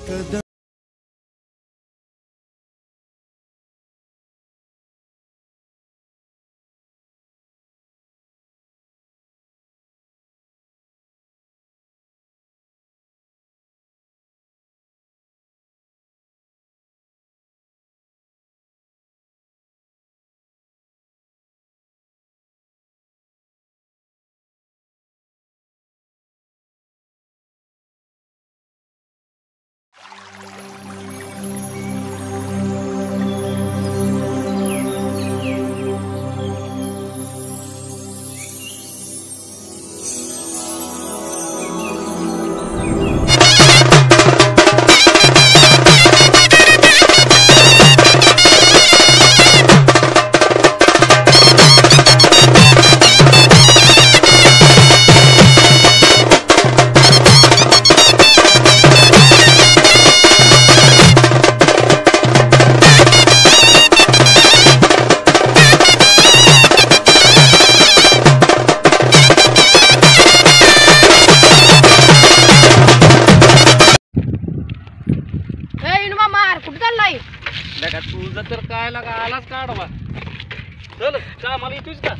तुझं तर काय लागा आलाच काढवा. चल कामाला येतोस का?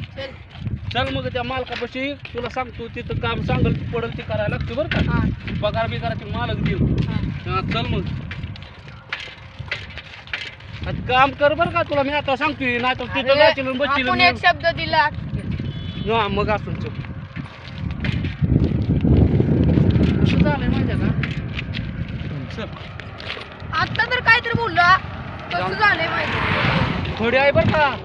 चल मग त्या मालकापाशी तुला सांगतो तिथं काम सांगल पडल ते करायला लागते बरं का. पगार बिगाराचे मालक देऊ. चल मग काम कर बरं का. तुला मी आता सांगतोय नाही तर तिथं जाशील बसशील. आपण एक शब्द दिला हा मग असून चल. कसं झालंय माहिती का? चल आता तर काहीतरी बोलला. कसं झालंय माहिती? खडी आहे बरं का.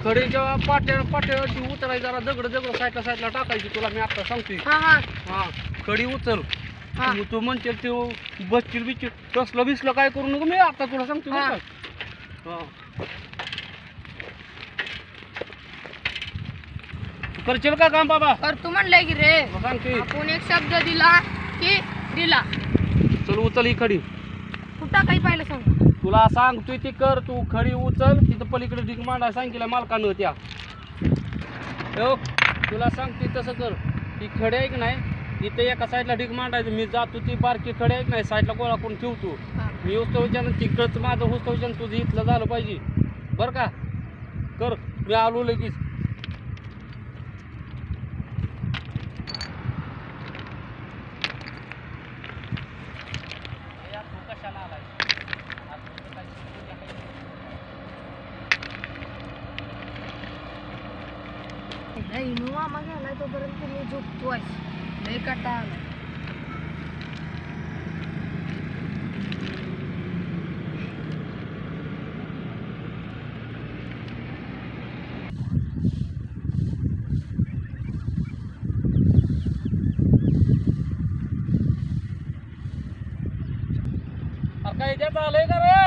खडीच्या पाट्यावरती उतरायची जरा दगड साईडला टाकायची. तुला मी आता सांगतोय. हा खडी उचल. तू म्हणशील ते बसशील बिसशील तसलं बिसलं काय करू नको. मी आता तुला सांगतो बरं का. करशील का काम बाबा? करतो म्हणलंय की रे. सांगते आपण एक शब्द दिला की दिला. चल उचल ही खडी. कुठं काही पाहिलं सांग. तुला सांगतोय ती कर. तू खडी उचल. तिथं पलीकडे ढीक मांडायला सांगितलं मालकानं त्या. तुला सांगतोय तसं कर. ती खडी आहे की नाही इथं एका साईडला ढीक मांडायचं. मी जातो ती बारकी खडी आहे की नाही साईडला गोळा करून ठेवतो. मी उस्तवच्यानं तिकडच माझं उस्तवच्यानं तुझं इथलं झालं पाहिजे बरं का. कर मी आलो लगेच. मामा गेलाय तोपर्यंत तुम्ही झोपतोय. लय कंटाळा आला. काय द्या आलंय का रे?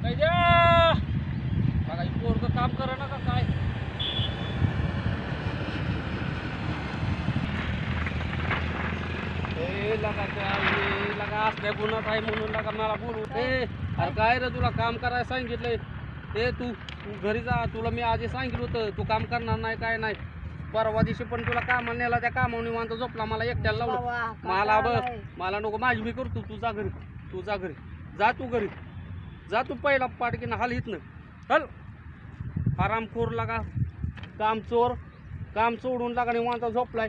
काय द्या बघा पोरग काम करा ना का काय. लगा असल्या गुन्हात आहे म्हणून लगा मला बोलू. अरे काय रे तुला काम करायला सांगितलंय. तू घरी जा. तुला मी आधी सांगितलं होतं तू काम करणार नाही काय नाही. परवा दिवशी पण तुला कामाला नेला. त्या कामावर निवांत झोपला. मला एकट्याला लावलं. मला नको माझी मी करतो. तू जा घरी. तू जा घरी. जा तू घरी जा. तू पहिला पाटकीनं हाल इथनं चल. आरामखोर लागा काम चोर. काम सोडून लागा निवांत झोपलाय.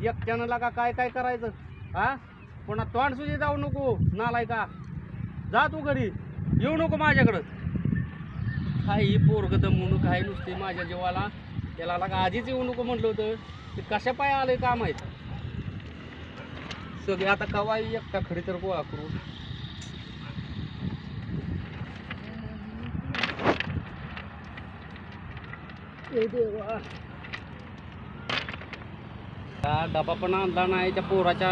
एकट्यानं लागा काय काय करायचं. हा पुन्हा तोंड सुद्धा जाऊ नको नालाय का. जा तू घरी. येऊ नको माझ्याकडं. काही पोरग दमवणूक काय नुसते माझ्या जीवाला. त्याला लागा आधीच येऊ नको म्हटलं होतं. ते कशा पाय आलंय काम आहेत सगळे. आता कवाई एकटा खडी तर गोळा करू. देवा डबा पण आणला नाही. त्या पोराच्या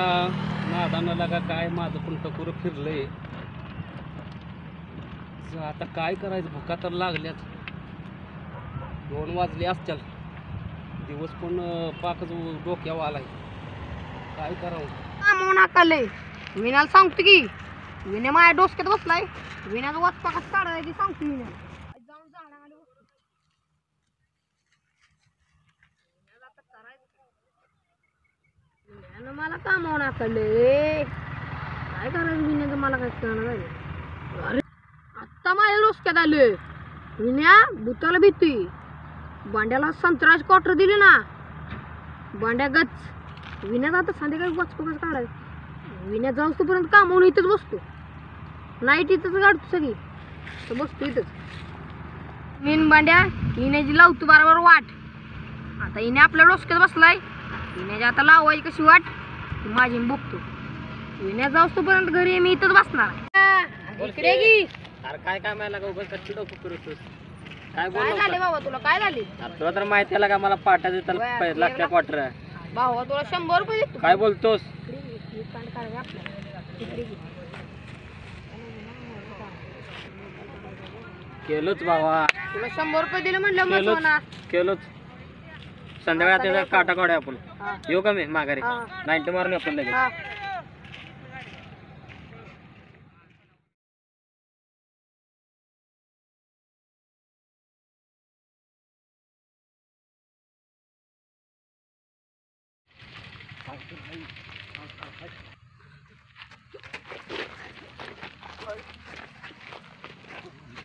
नादानं लागा काय माझं पण टकोर फिरलंय. आता काय करायचं. भुका तर लागल्यात. 2 वाजले असतील. दिवस पण पाकच डोक्यावर आलाय. काय करावं. नाकाले विनाला सांगतो की विने माझ्या डोसक्यात बसलाय. विनाचा वाचपा कसं काढायची सांगतो. विना जाऊन झाडाखाली बसतो. मला कामावर नाकाले. काय करायचं विण्याचं मला काय कळणार आहे. अरे आत्ता माझ्या डोसक्यात आले. विण्या भूताला भीती. बांड्याला संत्र्याची क्वार्टर दिली ना, बांड्या गच. विण्याचा आता संध्याकाळी वाचपकच काढायचं. विण्या जाऊस तोपर्यंत कामावून इथंच बसतो. नाईट इथंच काढतो सगळी, तर बसतो इथंच. मीन बांड्या हिण्याची लावतो बरोबर वाट. आता हिने आपल्या डोसक्यात बसलाय. हिण्याची आता लावायची कशी वाट माझी बघतो. हिण्या जाऊस तोपर्यंत घरी मी इथंच बसणार. इकडे की. अरे काय काय मला उगाच कच्ची डोकं करतोस. काय काय झाले बाबा, तुला काय झाले? तुला तर माहिती आहे का मला पाटा देताना लागत्या क्वार्टर. भावा तुला 100 रुपये देतो. काय बोलतोस? केलोच बाबा, तुला 100 रुपये दिले म्हणलं मग सोना. केलोच. संध्याकाळी त्याचा काटा काढूया आपण. हा. येऊ का मी माघारी? हा. 90 मारून आपण लगेच. हा.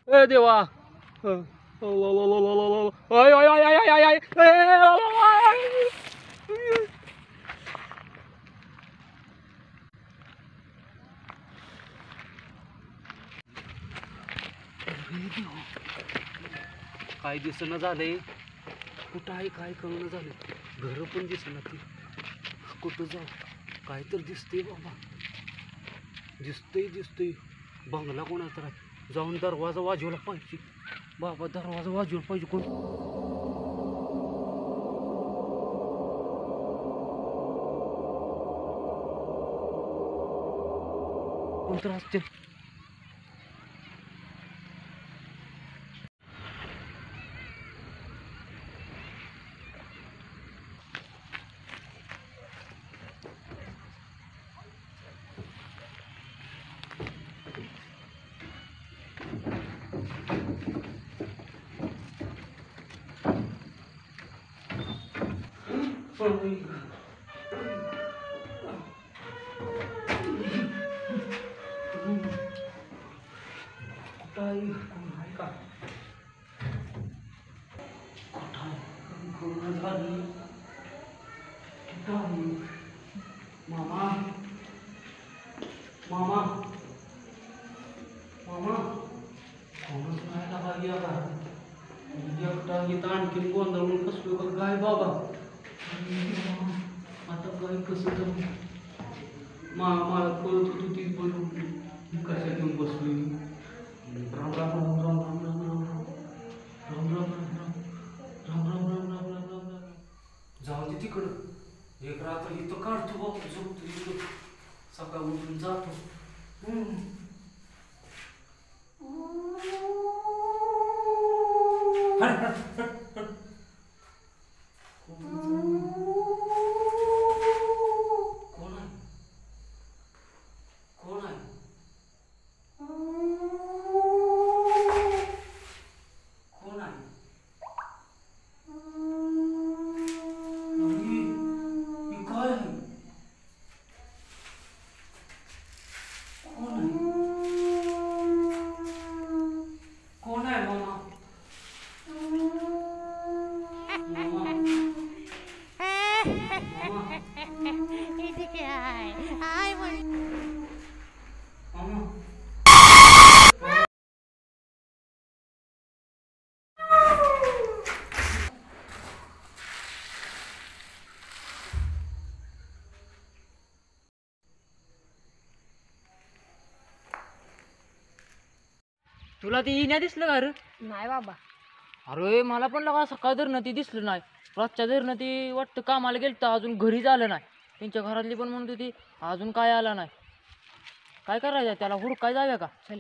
ए देवा. ओय ओय ओय ओय ओय ओय. काय दिसणं झालंय, कुठं आहे काय कळणं झालंय. घर पण दिसणं, ती कुठं जाऊ काय तर दिसतंय बाबा. दिसतंय बंगला कोणाचा आहे. जाऊन दरवाजा वाजवला पाहिजे बाबा, दरवाजा वाजवला पाहिजे. कोण तर असते. मामा मामा मामा कोणच नाही का बाई आता. एकटा इथं आणखीन गोंधळून कसलो बघ काय बाबा. आता काय कसं जाऊ. मला कळत होती ती पण कशा घेऊन बसलोय. राम राम राम राम राम राम राम राम राम राम राम राम राम राम राम राम राम राम. जाऊ दे तिकडं. एक रात्र इथं काढतो बाबा, झोपतो इथं. सकाळ उठून जातो. तुला ती नाही दिसलं का रे? नाही बाबा. अरे मला पण लगा सकाळ धरणं ती दिसलं नाही. रातच्या धरणं ती वाटतं कामाला गेलं तर अजून घरी झालं नाही. त्यांच्या घरातली पण म्हणत होती अजून काय आला नाही. काय करायचं त्याला, हुडकाय जाऊया का? चल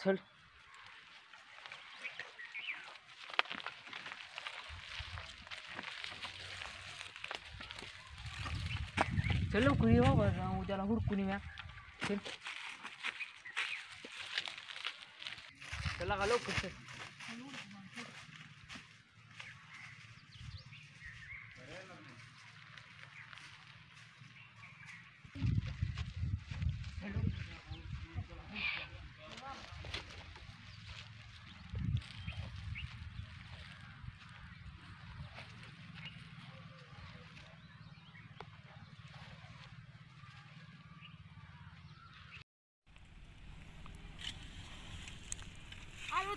चल. चल लवकर ये बाबा, जाऊ त्याला हुडकून येऊया. चल चला का लवकर चल.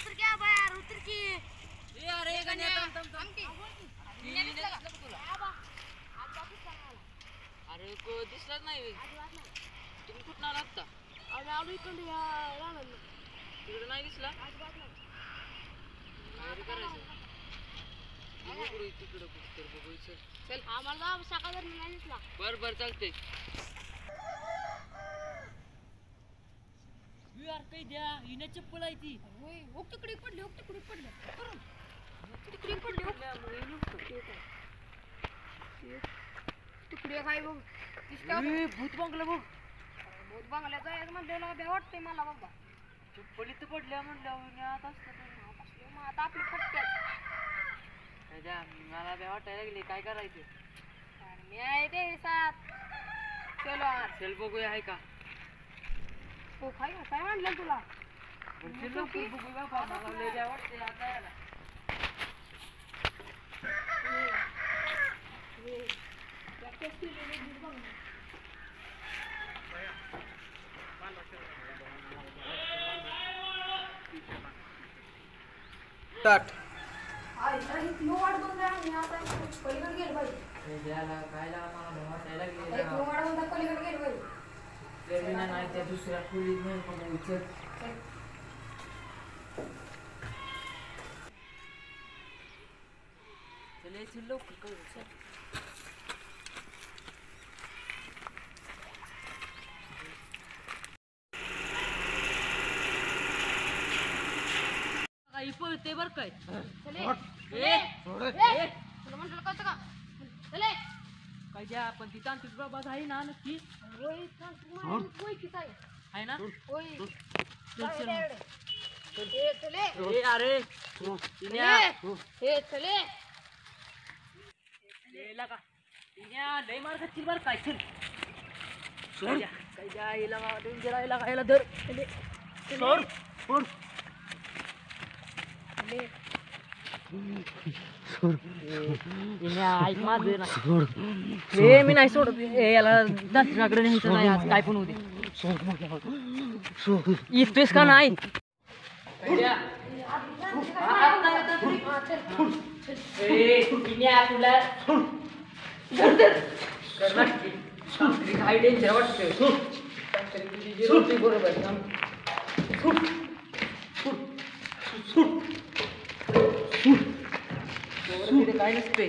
उतर की आबा यार उतर की ए अरे गण्या थांब थांब अरे दिसलाच नाही तुम्ही कुठं आला आत्ता तिकडे नाही दिसला काय रे करायचं तिकडं कुठं बघू चल आम्हाला सकाळ नाही दिसला बर बर चालते यार काही द्या हिने चप्पल आहे ती तिकडे पडली तिकडे काय बघ भूत बंगला बघ भूत बंगल्यात जायचं म्हणलं भ्या वाटतंय मला बाबा चप्पल इथं पडल्या म्हणल्या आता असतं मग आता आपली फटक्यात मला बे वाटायला लागले काय करायचं अरे मी आहे ते साथ चलो यार चल बघूया आहे का हो काय म्हणलं तुला चल लवकर बघूया बाबा मला लय बे वाटतंय आता यायला स्टार्ट त्या दुसऱ्या खोलीत नाही बघायचं चल लवकर करू चल काही पळते बर काय काय द्या पण ती तांत्रिक बाबा आहे ना नक्की आहे ना ए अरे लय मार खातील बर काय चल काय द्या हिला डेंजर आहे लागायला धर ऐक माझं ना ए मी नाही सोडत याला डॉक्टराकडे न्यायचं नाही आज काय पण होते इथेच का नाही तुला डेंजर वाटतं बरोबर काय नसते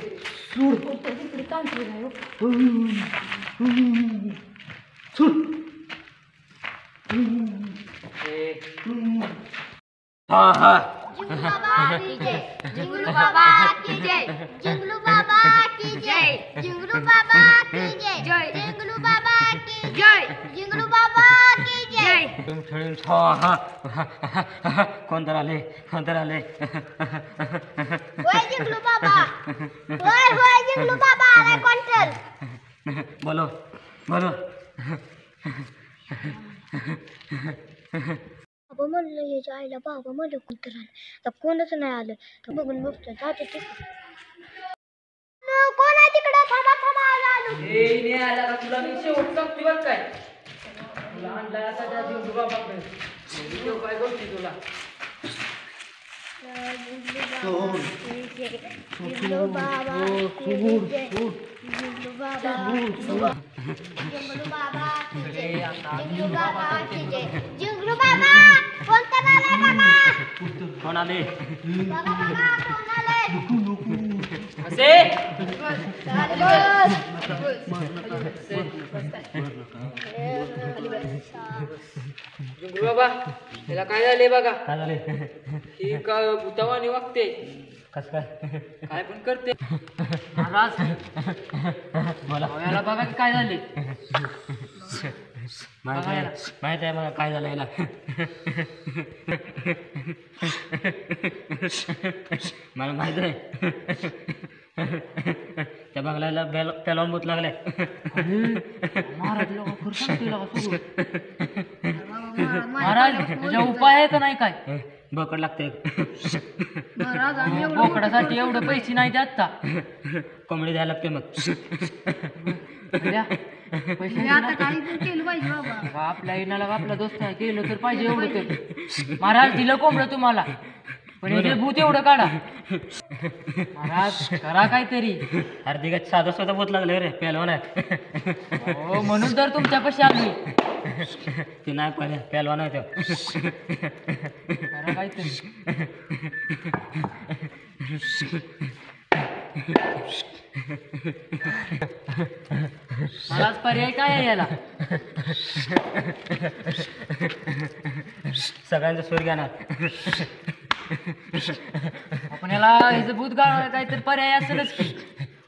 जिंगलू बाबा की जय जिंगलू बाबा की जय जिंगलू बाबा की जय जिंगलू बाबा की जय जिंगलू बाबा की जय कोण तर आले होय जिंगलू बाबा होय जिंगलू बाबा आलाय कोणतर बोलो बाबा म्हणलं याच्या आईला बाबा म्हणलं कोणतर आलं तर कोणच नाही आलं तर बघून बघतोय जाते कोण आहे तिकडे थांबा आलो आला का तुला मी शेवट सांगते बघ काय तुला आणला असा त्या जिंकू बाबाकडे काय करते तुला जिंगलू बाबा कोणता आलाय बाबा कोण आले बघा कोण आलंय असे जिंकू बाबा त्याला काय झाले बघा ही का भूतावानी वागते कस काय पण करते महाराज याला बघा की काय झाले माहित आहे मला काय झालं याला मला माहित आहे त्या बंगल्याला पेलवून भूत लागलाय महाराज त्याचा उपाय आहे का नाही काय बोकड लागते बोकडासाठी एवढे पैसे नाही द्या आता कोंबडी द्यायला लागते मग पैसे मी आता काही पण केलं पाहिजे बाबा. बा, आपल्या इनाला आपला दोस्त आहे केलं तर पाहिजे एवढं तर. महाराज दिलं कोंबडं तुम्हाला पण हे भूत एवढं काढा. महाराज करा काहीतरी. हार्दिक साधा स्वतः बोत लागले रे पेलवान आहे. हो म्हणून तर तुमच्यापाशी आम्ही. ते नाही पहिले पेलवान आहे तो. करा काहीतरी. महाराज पर्याय काय आहे याला? सगळ्यांचं सूर घेणार. आपण याला ह्याचं भूत गाळ काहीतरी पर्याय असेलच की.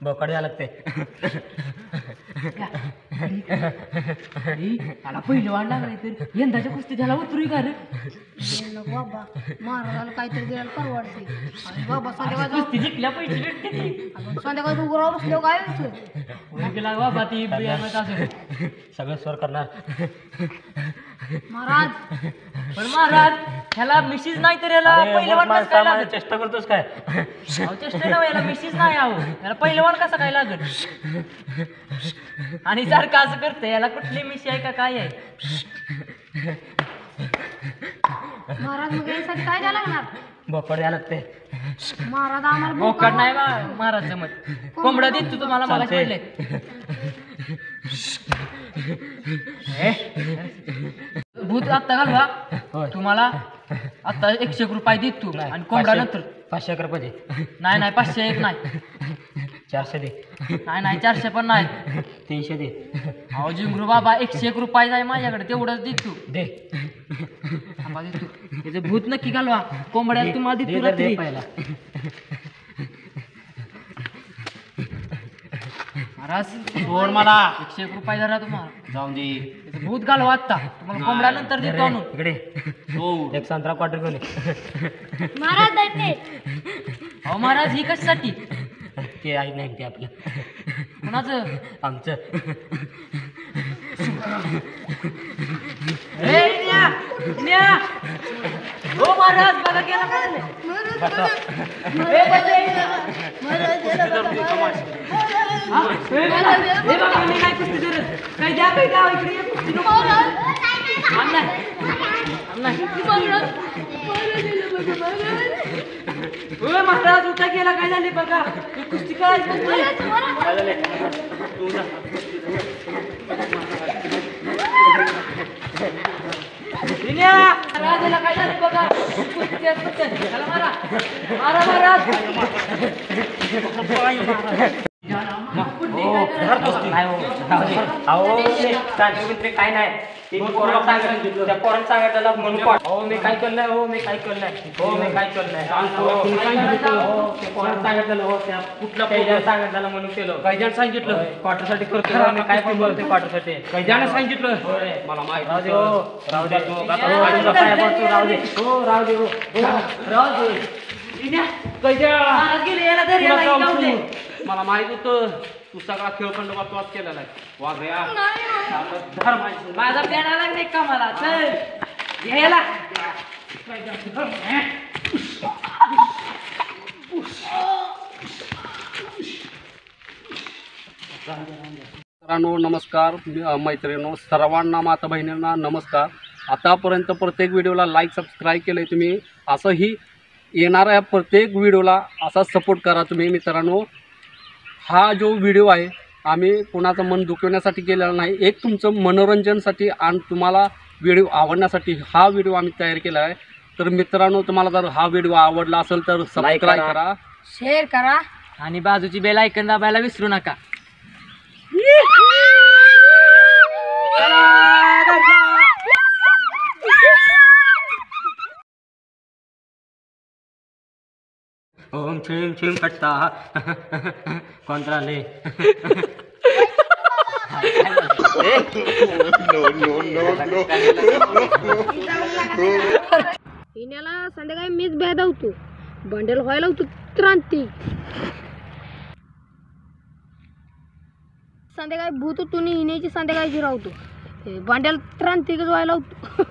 बोकड द्यावं लागते. त्याला पहिलं वाढ लागलाय तर यंदाच्या कुस्ती त्याला उतरू का रे? नको बाबा, महाराजाला काहीतरी द्यायला परवडते. आणि बाबा संध्याकाळी कुस्ती जिंकल्या पैसे भेटते ती. संध्याकाळी तू उघडावर बसल्यावर काय व्हायचं? गेला बाबा ती बियाणं असेल. सगळं स्वर करणार. महाराज पण महाराज ह्याला मिशीज नाही तर याला पहिलवान कसं काय लागत? चेष्टा करतोस काय? अहो, चेष्टा नाही याला मिशीज नाही आहो. याला पहिलवान कसं काय लागत? आणि सारखं असं करतं याला कुठली मिशी आहे का काय आहे? महाराज मग यासाठी काय द्यायला लागणार? बोकड द्यावं लागते. महाराज आम्हाला बोकड नाही महाराज जमत. कोंबडा देतो तुम्हाला मला चालतंय. भूत आत्ता घालवा होय. तुम्हाला आता 100 रुपये देतो नाही, आणि कोंबडा 500 नंतर. 500 रुपये दे. नाही 500 एक नाही. 400 दे. नाही 400 पण नाही. 300 दे. अहो जिंगरू बाबा 101 रुपये आहे माझ्याकडे तेवढंच देतो. दे. थांबा देतो. त्याचं भूत नक्की घालवा. कोंबड्याला तुम्हाला दे देतो तर दे रात्री. पहिला. महाराज सोड मला. 101 रुपये धरा तुम्हाला. जाऊन दे. त्याचं भूत घालवा आत्ता तुम्हाला कोंबड्या नंतर दे देतो रे, आणून. इकडे सोड. एक संत्रा क्वार्टर घेऊन ये. महाराज दैत्य. अहो महाराज ही कशासाठी? ते आई नाही ते आपलं कुणाचं? आमचं. हो महाराज मला गेला काय झालं? बसा. हा? हे बघा, मी नाही कुस्ती करत. काय द्या काय द्या इकडे ये, कुस्ती नको. आण नाही. आण नाही. होय महाराज उठा गेला काय झाले बघा. हे कुस्ती करायची नसते. विनया, राजाला काय झालं बघा. कुस्ती खेळत होते. त्याला मारा. मारा महाराज. अहो ते काय नाही ते पोरांना सांगितलं. त्या पोरांना सांगितलं म्हणून हो मी काय केलं नाही. हो मी काय केलं नाही. हो मी काय केलं नाही. हो ते पोरांना सांगितलं. हो त्या कुठल्या पहिल्या सांगितलं म्हणून केलं. कैद्यानं सांगितलं. क्वार्टरसाठी करतो मी काय पण बोलते क्वार्टरसाठी. कैद्यानं सांगितलं. मला माहिती राहू दे होतं. हो राहू दे. तू हो, गाता पाया पडतो. राहू दे. हो राहू दे. हो राहू दे. विनया, कैद्या. महाराज गेले याला धर, याला तुला इकावले. जाऊन मला माहित होतं तू सगळा खेळखंड वाचवाच केलेला आहे. वाघ्या धर माहिती. माझा प्लॅन आला नाही का मला? चल घ्यायला. मित्रांनो नमस्कार. मैत्रिणींनो सर्वांना माता बहिणींना नमस्कार. आतापर्यंत प्रत्येक व्हिडिओला लाईक सबस्क्राईब केलं आहे तुम्ही. असंही येणाऱ्या प्रत्येक व्हिडिओला असा सपोर्ट करा तुम्ही. मित्रांनो हा जो व्हिडिओ आहे आम्ही कोणाचं मन दुखवण्यासाठी केलेला नाही. एक तुमचं मनोरंजनासाठी आणि तुम्हाला व्हिडिओ आवडण्यासाठी हा व्हिडिओ आम्ही तयार केला आहे. तर मित्रांनो तुम्हाला जर हा व्हिडिओ आवडला असेल तर सबस्क्राईब करा. शेअर करा. आणि बाजूची बेल ऐकून दाबायला विसरू नका. ओम छीम छीम कट्टा कोणता आले. हिण्याला संध्याकाळी मीच भेदवतो. बंडल व्हायला होतो क्रांती. संध्याकाळी भूत तुम्ही हिण्याची संध्याकाळी राहतो. बंडल क्रांती व्हायला होतो.